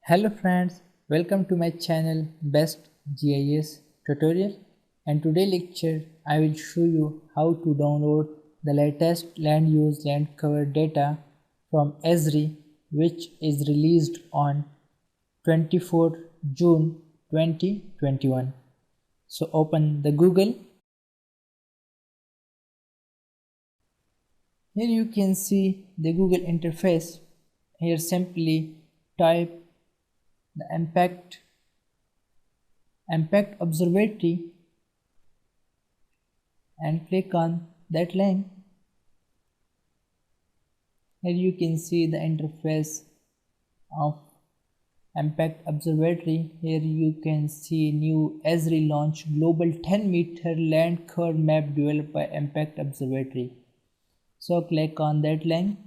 Hello friends, welcome to my channel Best GIS Tutorial, and today lecture I will show you how to download the latest land use land cover data from ESRI, which is released on 24 June 2021. So open the Google. Here you can see the Google interface. Here simply type the impact observatory and click on that link. Here you can see the interface of impact observatory. Here you can see new ESRI launch global 10-meter land curve map developed by impact observatory. So click on that link.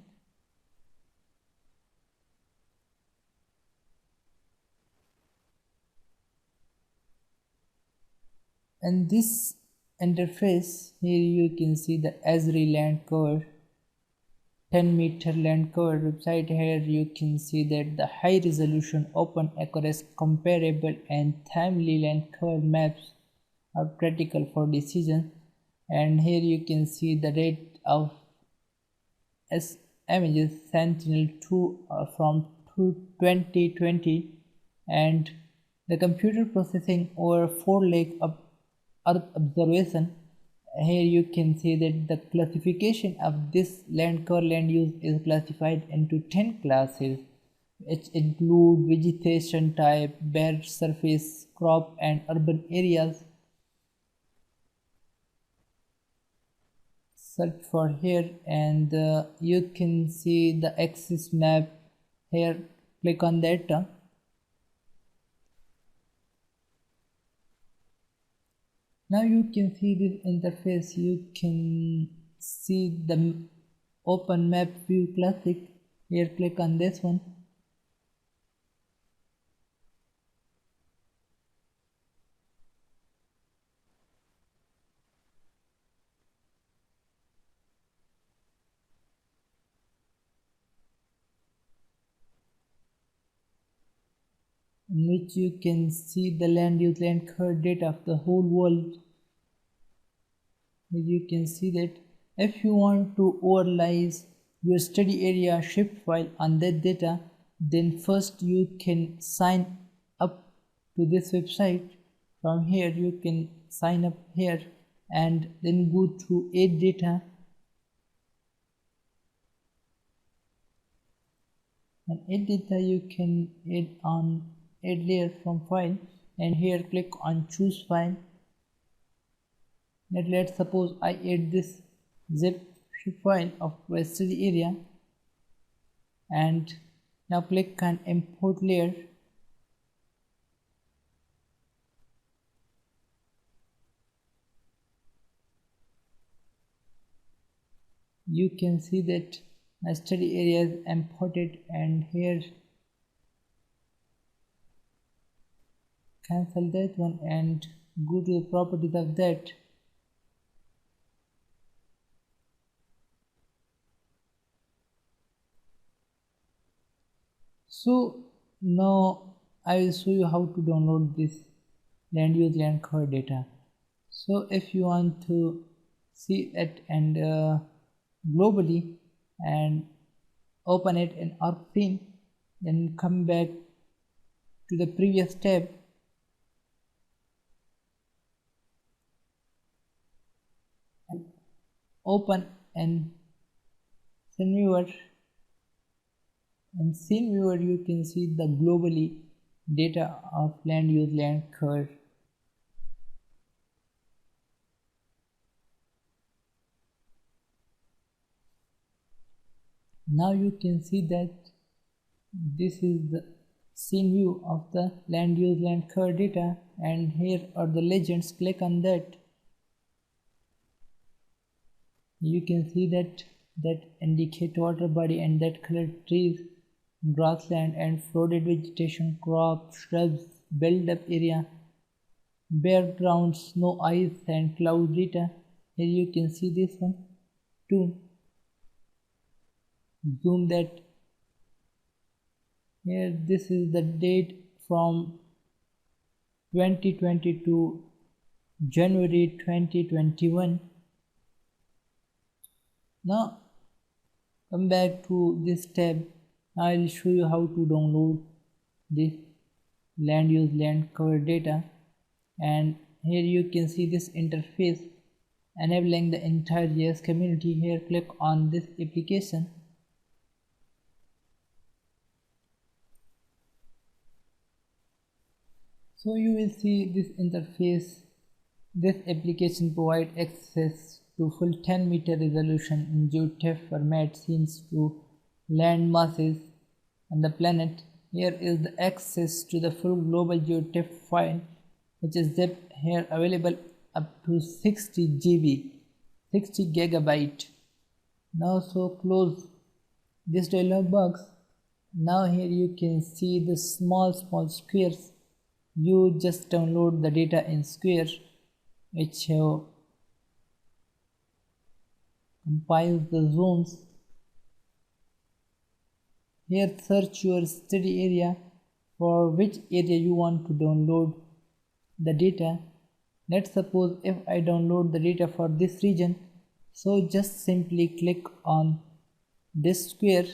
In this interface, here you can see the ESRI land cover 10-meter land cover website. Here you can see that the high resolution, open, accurate, comparable and timely land cover maps are critical for decision. And here you can see the rate of images Sentinel-2 from 2020 and the computer processing over 4 lakh of Earth observation. Here you can see that the classification of this land cover land use is classified into 10 classes, which include vegetation type, bare surface, crop and urban areas. Search for here and you can see the axis map. Here click on that. Now you can see this interface. You can see the open map view classic. Here click on this one. In which you can see the land use land cover data of the whole world. You can see that if you want to overlay your study area shapefile on that data, then first you can sign up to this website. From here you can sign up here and then go to add data, and add data you can add layer from file, and here click on choose file. Let's suppose I add this zip file of my study area, and now click on import layer. You can see that my study area is imported, and here cancel that one and go to the properties of that. So now I will show you how to download this land use land cover data. So if you want to see it and globally and open it in ArcScene, then come back to the previous tab and open in Scene Viewer. In Scene Viewer you can see the globally data of land use land cover. Now you can see that this is the scene view of the land use land cover data, and here are the legends. Click on that. You can see that indicate water body and that color trees, grassland and flooded vegetation, crops, shrubs, build up area, bare ground, snow, ice and cloud data. Here you can see this one too. Zoom that Here this is the date from 2020 to January 2021. Now come back to this tab. Now I will show you how to download this land use land cover data, and here you can see this interface enabling the entire GIS community. Here click on this application. So you will see this interface. This application provides access to full 10-meter resolution in GeoTIFF format scenes to land masses on the planet. Here is the access to the full global GeoTIFF file, which is zipped here, available up to 60 GB, 60 gigabyte. Now so close this dialog box. Now here you can see the small squares. You just download the data in square, which compiles the zones. Here search your study area for which area you want to download the data. Let's suppose if I download the data for this region, so just simply click on this square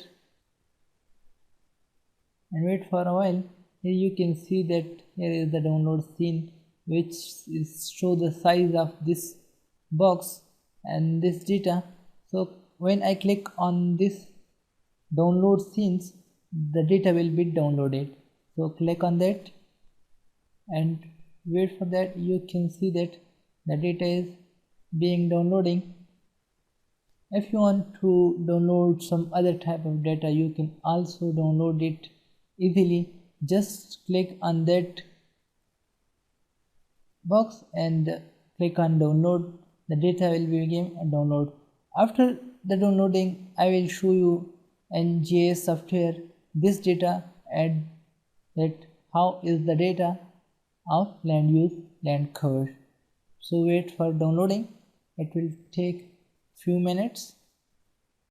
and wait for a while. Here you can see that here is the download scene, which is show the size of this box and this data. So when I click on this download scenes, the data will be downloaded. So click on that and wait for that. You can see that the data is being downloading. If you want to download some other type of data, you can also download it easily. Just click on that box and click on download. The data will begin a download. After the downloading, I will show you in GIS software this data and that how is the data of land use land cover. So wait for downloading. It will take few minutes.